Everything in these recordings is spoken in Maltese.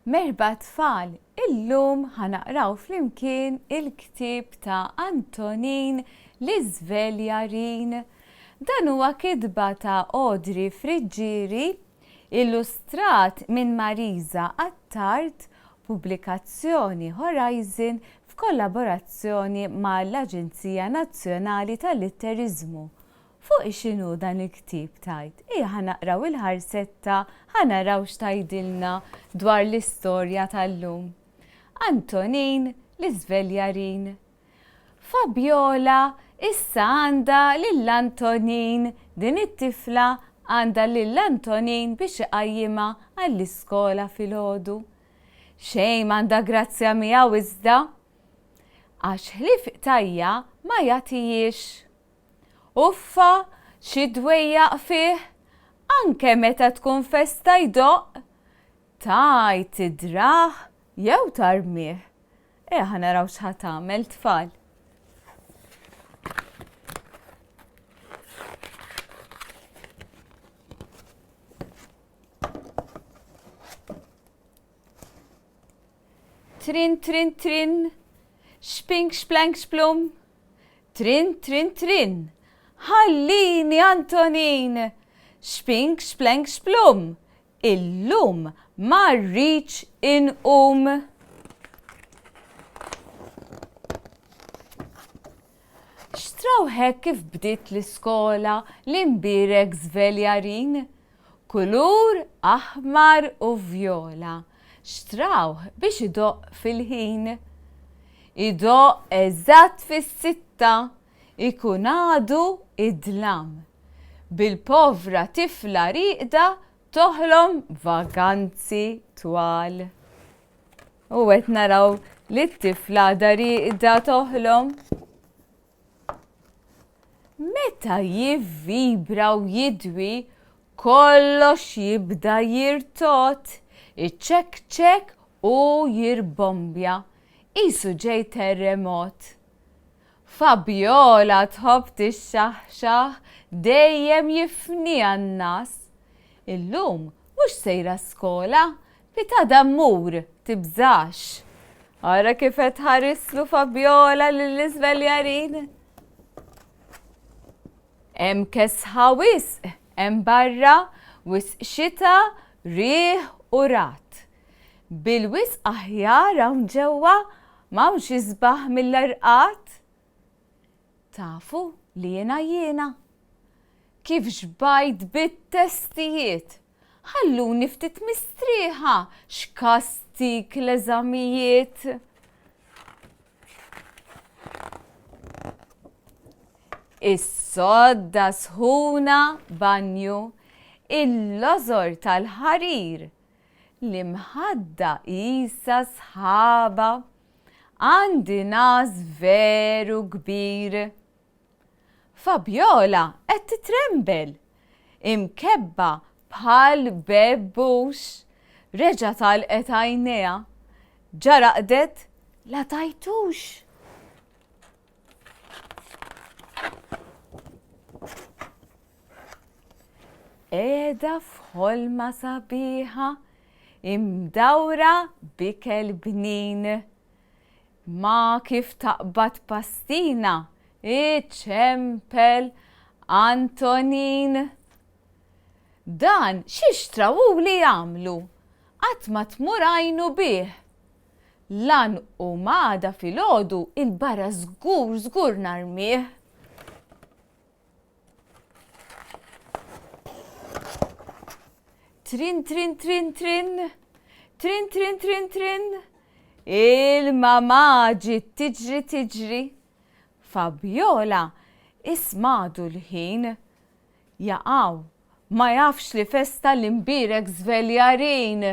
Merba tfal, illum ħanaqraw flimkien il-ktieb ta' Antonin l-Iżveljarin. Dan huwa kitba ta' Audrey Friggieri, Illustrat minn Marisa Attard, Pubblikazzjoni Horizon f'kollaborazzjoni mal-Aġenzija Nazzjonali tal-Litteriżmu. Fuq x'inhu dan il-ktieb tajt? Ħanaqraw il-ħarsetta, ħanaraw x'tajdilna dwar l-istorja tal-lum. Antonin l-Iżveljarin. Fabiola issa għandha lill-Antonin, din it-tifla għandha lill-Antonin biex iqajjimha għall-iskola filgħodu. Xejn għandha grazzja miegħu iżda, għax ħlief qtajja ma jagħtihiex. Uffa, xi dwejjaq fih, anke meta tkun festa jdoq, tajt idrah jew tarmih. Ħanaraw x'ħad tagħmel tfal. Trin, trin, trin, xpink, xplank, xplum, trin, trin, trin. Ħallini Antonin, xpink, xplank, xplum, illum ma rridx inqum. Xtraw hekk kif bdiet l-iskola l-imbirek Żveljarin, kulur aħmar u vjola. Xtraw biex idoq fil-ħin. Idoq eżatt fis-sitta, ikun għadu id-dlam. Bil-povra tifla riqda toħlom vaganzi twal. U qed naraw li t-tifla da riqda toħlom. Meta jivvibra u jidwi, kollox jibda jirtot, iċċek u jirbombja. Isu ġej terremot. Fabiola tħobb tixxaħxaħ, dejjem jifni għan-nas. Illum mhux sejra skola, bita dammur tibżax. Ara kif qed tħarislu Fabiola lill-Iżveljarin. Hemm kesħa wisq, hemm barra wisq xita, riħ u rat. Bil-wisq aħjar hawn ġewwa m'hawnx isbaħ mill-arqat. Tafu li jiena. Kif ġbajt bit-testijiet. Ħalluni ftit mistrieħa x'kastik l-eżamijiet. Is-sodda sħuna banju, il-lożor tal-ħarir, l-imħadda issa sħaba, għandi nas veru kbir. Fabiola qed titrembel, imkebba bħal bebbux, reġa' talqet għajnejha, ġaraqdet la tajtux. Qiegħda f'ħolma sabiħa, imdawra bikel bnin. Ma kif taqbad pastina, iċempel Antonin. Dan xixtraw li jagħmlu, qatt ma tmur għajnu bih. Lan u mada filgħodu il-barra żgur narmih. Trin, trin, trin, trin, trin, trin, trin, trin. Il-mamaġi tiġri. Fabiola ismadu l-ħin. Jaqgħu, ma jafx li festa l-imbirek Żveljarin.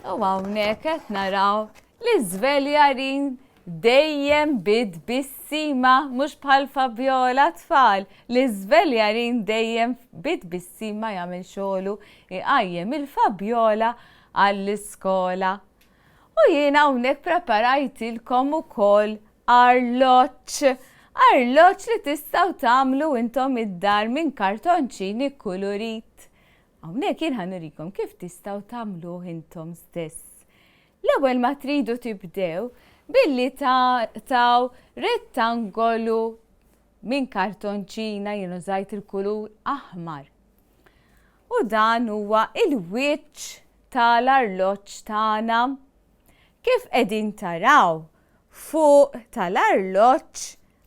U hawnhekk qed naraw li Żveljarin dejjem bid bis-sima, mhux bħal Fabiola tfal. Li Żveljarin dejjem bid bis-sima jagħmel xogħlu, iqajjem il-Fabiola għall-iskola. U jiena hawnhekk preparajtilkom ukoll arloġġ li tistgħu tagħmlu intom id-dar minn kartonċini kulurit. Hawnhekk jien ħanurikom kif tistgħu tagħmluh intom stess. L-ewwel ma tridu tibdew billi taw rettangolu minn kartonċina jien użajt il-kulur aħmar. U dan huwa il-wiċċ tal-arloġġ tagħna. Kif qegħdin taraw fuq tal-arloġġ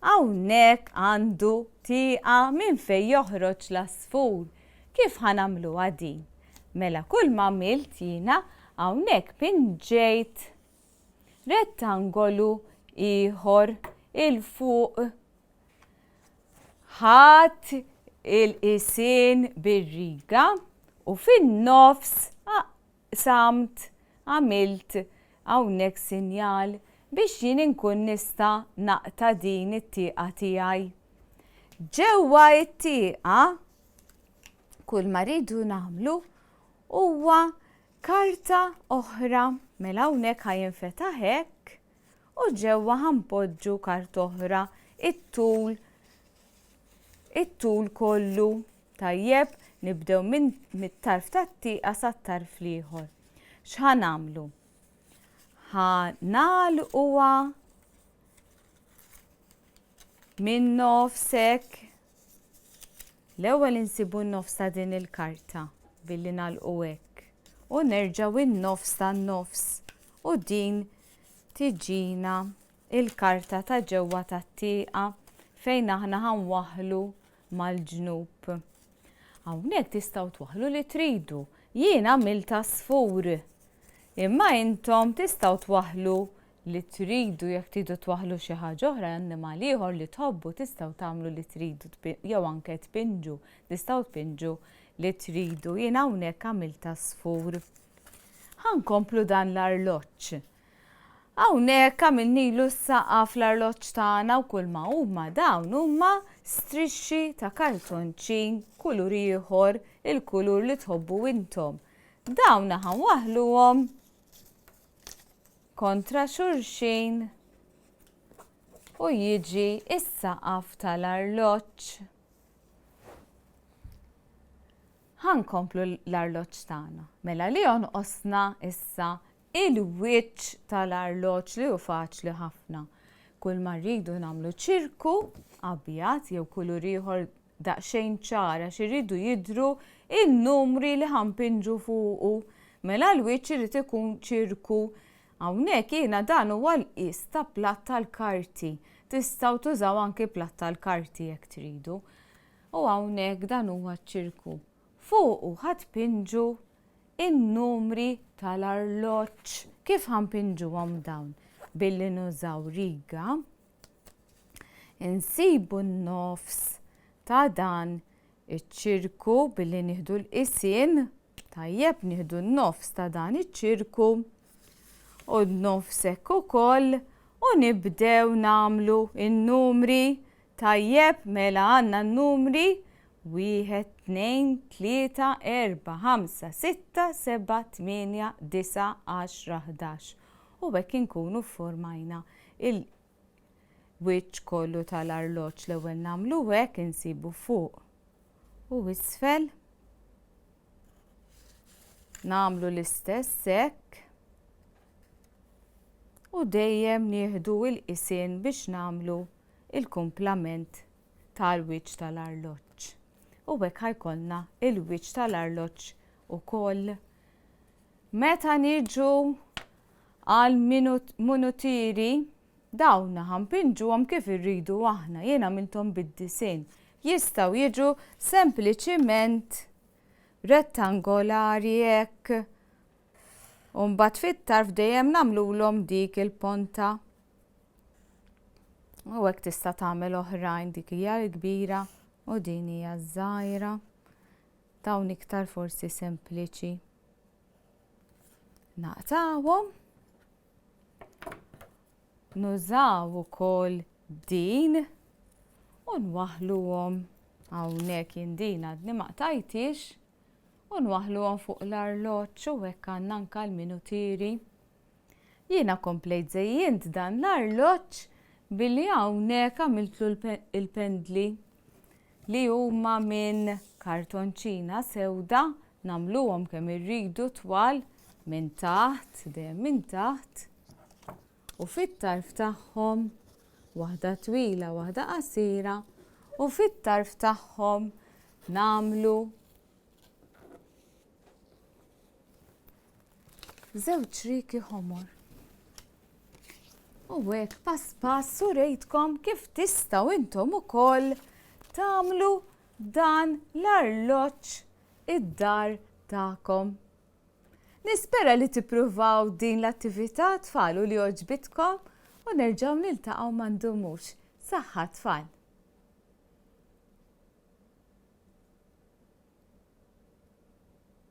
hawnhekk għandu tieqa minn fejn joħroġ l-asfur. Kif ħanamluha din? Mela kull ma għamilt jiena hawnhekk pinġejt rettangolu ieħor il fuq ħadd il-qisien bir-riga u fin-nofs samt għamilt hawnhekk sinjal biex jien inkun nista' naqta' din it-tieqa tiegħi. Ġewwa t-tieqa kull ma rridu nagħmlu huwa karta oħra mela hawnhekk ħajinfetaħ hekk u ġewwa ħanpoġġu karta oħra it-tul kollu. Tajjeb, nibdew mit-tarf tat-tieqa sat-tarf l-ieħor. X'ħanagħmlu? Ħanagħlquha minn nofsek. L-ewwel insibu n-nofs ta' din il-karta billi nagħlqu hekk u nerġgħu in-nofs tan-nofs u din tiġina il-karta ta' ġewwa tat-tieqa fejn aħna ħanwaħħlu mal-ġnub. Hawnhekk tistgħu twaħħlu li tridu. Jien għamilt asfur. Imma intom tistgħu twaħħlu li tridu jekk tridu twaħħlu xi ħaġa oħra annimal ieħor li tħobbu tistgħu tagħmlu li tridu jew anke tpinġu, tistgħu tpinġu li tridu. Jien hawnhekk għamilt asfur. Ħankomplu dan l-arloġġ. Hawnhekk għamilnilu s-saqaf l-arloġġ tagħna u kull ma huma dawn huma strixxi ta' kartonċin kulur ieħor il-kulur li tħobbu intom. Dawn ħanwaħħluhom kontra xulxin u jiġi is-saqaf tal-arloġġ. Ħankomplu l-arloġġ tagħna. Mela li jonqosna issa il-wiċċ tal-arloġġ li hu faċli ħafna. Kull ma rridu nagħmlu ċirku abjad jew kulur ieħor daqsxejn ċara x'iridu jidhru in-numri li ħanpinġu fuqu. Mela l-wiċċ irid ikun ċirku. Hawnhekk jiena dan huwa l-qis ta' platt tal-karti. Tistgħu tużaw anke platt tal-karti jekk tridu. U hawnhekk dan huwa ċ-ċirku. Fuqu ħadpinġu in-numri tal-arloġġ. Kif ħanpinġuhom dawn? Billi nużaw riga. Insibu n-nofs ta' dan iċ-ċirku billi nieħdu l-qisien. Tajjeb nieħdu n-nofs ta' dan iċ-ċirku u n-nofs hekk ukoll u nibdew nagħmlu n-numri. Tajjeb mela għandna n-numri 1, 2, 3, 4, 5, 6, 7, 8, 9, 10, 11. U hekk inkunu ffurmajna il-wiċċ kollu tal-arloġġ. L-ewwel nagħmlu hekk insibu fuq u isfel. Nagħmlu l-istess hekk. U dejjem nieħdu l-qisien biex nagħmlu il-kumplament tal-wiċċ tal-arloġġ. U hekk ħajkollna il-wiċċ tal-arloġġ ukoll. Meta niġu għal munutieri dawn ħanpinġuhom kif irridu aħna. Jien għamilthom bid-disinn. Jistgħu jiġu sempliċiment rettangolari hekk. U mbagħad fit-tarf dejjem nagħmluhom dik il-ponta. U hekk tista' tagħmel oħrajn, dik hija l-kbira u din hija żgħira. Dawn iktar forsi sempliċi. Naqtawhom. Nużaw ukoll din u nwaħħluhom hawnhekk jien din għadni ma qtajtix. U nwaħħluhom fuq l-arloġġ u hekk għandna anke l-minutieri. Jiena komplejt żejjint dan l-arloġġ billi hawnhekk għamiltlu l-pendli li huma minn kartonċina sewda Nagħmluhom kemm irridu twal minn taħt, dejjem minn taħt. U fit-tarf tagħhom waħda twila, waħda qasira, u fit-tarf tagħhom nagħmlu żewġ rieki ħomor. U hekk pass pass urejtkom kif tistgħu intom ukoll tagħmlu dan l-arloġġ id-dar tagħkom. Nispera li tippruvaw din l-attività tfal u li oġbitkom u nerġgħu niltaqgħu m'għandhomux. Saħħa tfal!